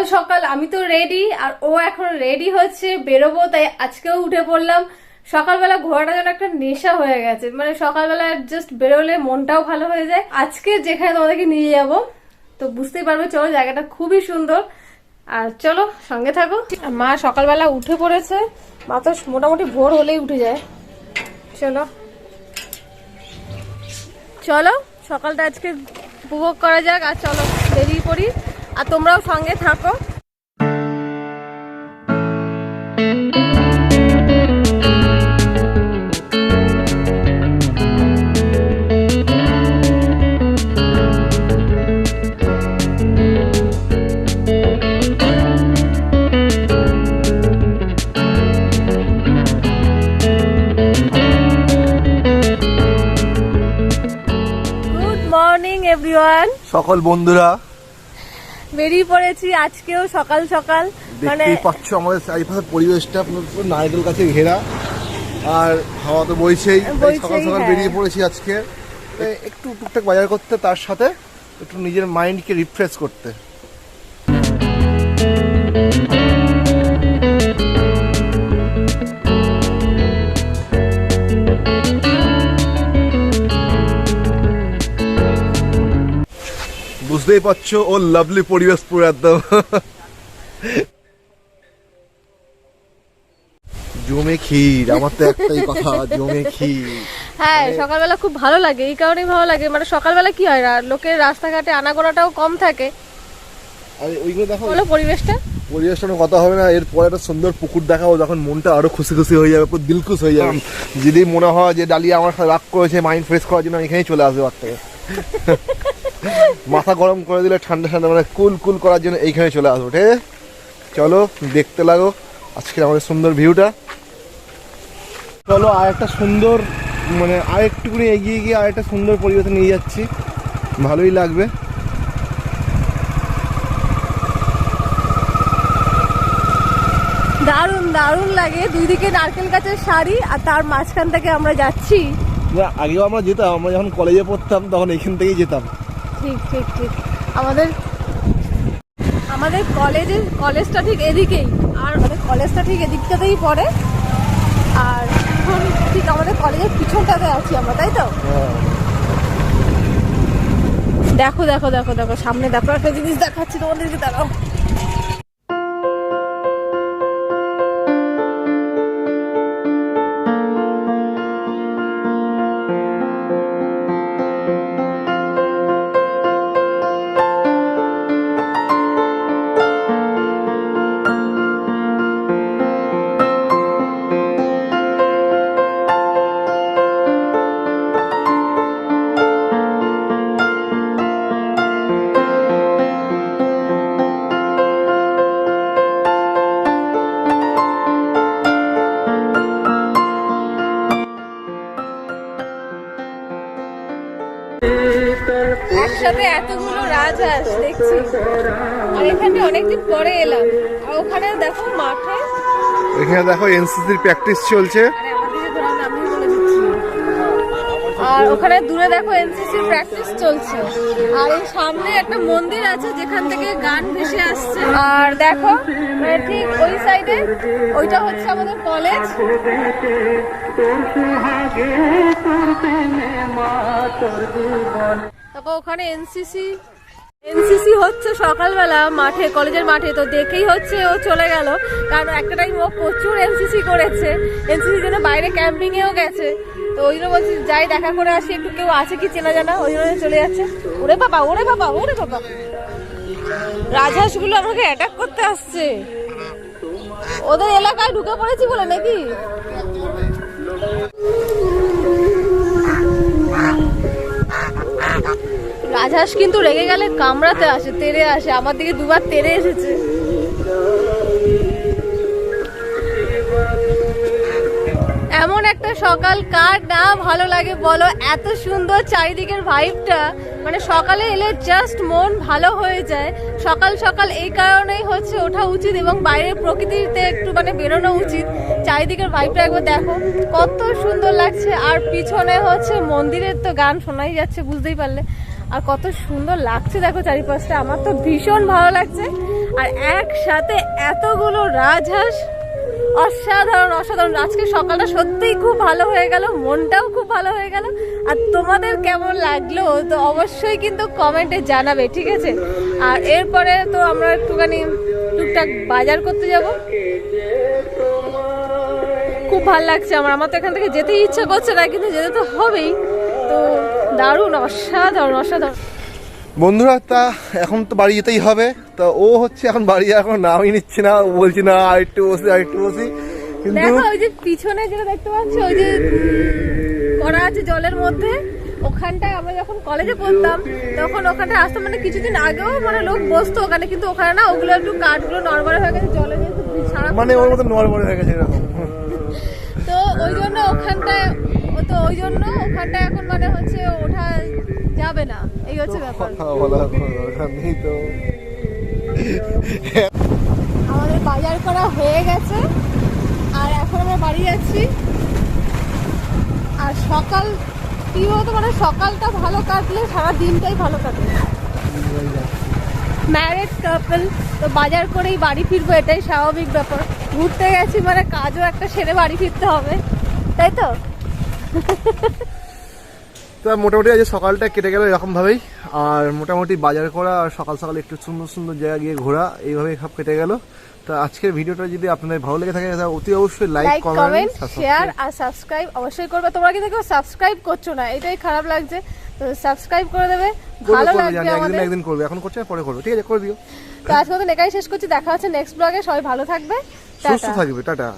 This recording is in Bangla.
সকাল সকাল আমি তো রেডি আর ও এখন রেডি হচ্ছে বেরোবো, তাই আজকেও উঠে পড়লাম। সকালবেলা ঘোরাটা যেন একটা নেশা হয়ে গেছে, মানে সকালবেলা জাস্ট বেরোলে মনটাও ভালো হয়ে যায়। আজকে যেখানে তোমাদেরকে নিয়ে যাব তো বুঝতেই পারবে, চলো জায়গাটা খুবই সুন্দর আর চলো সঙ্গে থাকো। মা সকালবেলা উঠে পড়েছে, মা তো মোটামুটি ভোর হলেই উঠে যায়। চলো চলো সকালটা আজকে উপভোগ করা যাক, আর চলো বেরিয়ে পড়ি আর তোমরাও সঙ্গে থাকো। এভরিওয়ান, সকল বন্ধুরা বেরিয়ে পড়েছি আজকেও সকাল সকাল। মানে দেখতেই পাচ্ছ আমাদের চারিপাশের পরিবেশটা পুরো নারকেল গাছে ঘেরা আর হাওয়া তো বইছেই। সকাল সকাল বেরিয়ে পড়েছি আজকে একটু টুকটাক বাজার করতে, তার সাথে একটু নিজের মাইন্ডকে রিফ্রেশ করতে। বুঝতেই পারছো ও লাভলি পরিবেশ পুরো একদম জমে ক্ষীর। আমার তো একটাই কথা, জমে ক্ষীর। হ্যাঁ, সকালবেলা খুব ভালো লাগে, এই কারণেই ভালো লাগে, মানে সকালবেলা কি হয় লোকের রাস্তাঘাটে আনাগোনাটাও কম থাকে। আর ওইগুলো দেখো, বলো পরিবেশটা কোনো কথা হবে না। এরপরে একটা সুন্দর পুকুর দেখাবো, যখন মনটা আরো খুশি খুশি হয়ে যাবে, পুরো দিলখুশ হয়ে যাবে। যদি মনে হয় যে ডালিয়া আমার সাথে রাগ করেছে, মাইন্ড ফ্রেশ করার জন্য এখানেই চলে আসবে। বাদ থেকে মাথা গরম করে দিলে ঠান্ডা ঠান্ডা, মানে কুল কুল করার জন্য এইখানে চলে আসবো। ঠিক আছে, চলো দেখতে লাগো আজকে আমাদের সুন্দর ভিউটা। চলো আর একটা সুন্দর, মানে আর একটুকুনি এগিয়ে গিয়ে আর একটা সুন্দর পরিবেশে নিয়ে যাচ্ছি, ভালোই লাগবে। দারুণ দারুণ লাগে, দুই দিকে নারকেল গাছের সারি আর তার মাঝখান থেকে আমরা যাচ্ছি। আগেও আমরা যেতাম, আমরা যখন কলেজে পড়তাম তখন এখান থেকেই যেতাম। ঠিক ঠিক ঠিক, আমাদের কলেজটা ঠিক এদিকেই, আর আমাদের কলেজটা ঠিক এদিকটাতেই পড়ে। আর এখন ঠিক আমাদের কলেজের পিছনটাতে আছি আমরা, তাই তো? দেখো দেখো দেখো দেখো সামনে দেখো একটা জিনিস দেখাচ্ছি তোমাদেরকে, দাঁড়াও। একসাথে এতগুলো রাজহাঁস দেখছি, আর এখানে অনেকদিন পরে এলাম। আর ওখানে দেখো মাঠে, এখানে দেখো এনসিসির প্র্যাকটিস চলছে। আর ওখানে দূরে দেখো এনসিসির প্র্যাকটিস চলছে। আর এই সামনে একটা মন্দির আছে যেখান থেকে গান ভেসে আসছে। আর দেখো ঠিক ওই সাইডে ওইটা হচ্ছে আমাদের কলেজ। তারপর ওখানে এনসিসি হচ্ছে সকালবেলা মাঠে, কলেজের মাঠে। তো দেখেই হচ্ছে ও চলে গেল, কারণ একটা টাইম ও প্রচুর এনসিসি করেছে, এনসিসির জন্য বাইরে ক্যাম্পিং এও গেছে। তো ওই জন্য বলছি যাই দেখা করে আসি, একটু কেউ আছে কি চেনা জানা, ওই জন্য চলে যাচ্ছে। ওরে বাবা ওরে বাবা ওরে বাবা, রাজহাঁস গুলো আমাকে অ্যাটাক করতে আসছে। ওদের এলাকায় ঢুকে পড়েছি বলে নাকি? রাজহাঁস কিন্তু রেগে গেলে কামড়াতে আসে, তেড়ে আসে। আমার দিকে দুবার তেড়ে এসেছে। এমন একটা সকাল কার না ভালো লাগে বলো? এত সুন্দর চারিদিকের ভাইবটা, মানে সকালে এলে জাস্ট মন ভালো হয়ে যায়। সকাল সকাল এই কারণেই হচ্ছে ওঠা উচিত এবং বাইরের প্রকৃতিতে একটু মানে বেরোনো উচিত। চারিদিকের ভাইবটা একবার দেখো কত সুন্দর লাগছে। আর পিছনে হচ্ছে মন্দিরের তো গান শোনাই যাচ্ছে, বুঝতেই পারলে। আর কত সুন্দর লাগছে দেখো চারিপাশটা, আমার তো ভীষণ ভালো লাগছে। আর একসাথে এতগুলো রাজহাঁস, অসাধারণ অসাধারণ। আজকে সকালটা সত্যিই খুব ভালো হয়ে গেল, মনটাও খুব ভালো হয়ে গেল। আর তোমাদের কেমন লাগলো তো অবশ্যই কিন্তু কমেন্টে জানাবে, ঠিক আছে? আর এরপরে তো আমরা একটুখানি টুকটাক বাজার করতে যাব। খুব ভালো লাগছে আমার তো এখান থেকে যেতেই ইচ্ছা করছে না, কিন্তু যেতে তো হবেই। তো দারুণ, অসাধারণ অসাধারণ। বন্ধুরা, তা এখন তো বাড়ি যেতেই হবে। তা ও হচ্ছে এখন বাড়ি এখন নামই নিচ্ছে না, ও বলছি না আরেকটু বসি। কিন্তু দেখো ওই যে পিছনে যেটা দেখতে পাচ্ছ, ওই যে করা আছে জলের মধ্যে, ওখানটায় আমরা যখন কলেজে পড়তাম তখন ওখানটায় আসতাম, মানে কিছুদিন আগেও মানে লোক বসতো ওখানে, কিন্তু ওখানে না ওগুলো একটু কাঠগুলো নড়বড়ে হয়ে গেছে, জলে যেহেতু সারা মানে ওর মতো নড়বড়ে হয়ে গেছে এরকম। তো ওই জন্য ওখানটায় এখন মানে হচ্ছে ওঠা যাবে না, এই হচ্ছে ব্যাপার। নেই তো। আমাদের বাজার করা হয়ে গেছে আর এখন আমরা বাড়ি যাচ্ছি। আর সকাল কি বলতো, মানে সকালটা ভালো কাটলে সারা দিনটাই ভালো কাটে। ম্যারেড কাপল তো বাজার করেই বাড়ি ফিরবো, এটাই স্বাভাবিক ব্যাপার। ঘুরতে গেছি মানে কাজও একটা সেরে বাড়ি ফিরতে হবে, তাই তো? তো মোটামুটি আজ সকালটা কেটে গেল এরকম ভাবেই। আর মোটামুটি বাজার করা আর সকাল সকাল একটু সুন্দর সুন্দর জায়গা গিয়ে ঘোরা, এইভাবেই সব কেটে গেল। তো আজকের ভিডিওটা যদি আপনাদের ভালো লেগে থাকে তাহলে অতি অবশ্যই লাইক, কমেন্ট, শেয়ার আর সাবস্ক্রাইব অবশ্যই করবে। তোমরা কি দেখো সাবস্ক্রাইব করছো না, এটাই খারাপ লাগছে। তো সাবস্ক্রাইব করে দেবে, ভালো লাগবে আমাদের। একদিন করবে, এখন করছে না পরে করবে, ঠিক আছে? করে দিও। তো আজকে মতন একাই শেষ করছি, দেখা হচ্ছে নেক্সট ব্লগে। সবাই ভালো থাকবে, সুস্থ থাকবে, টাটা।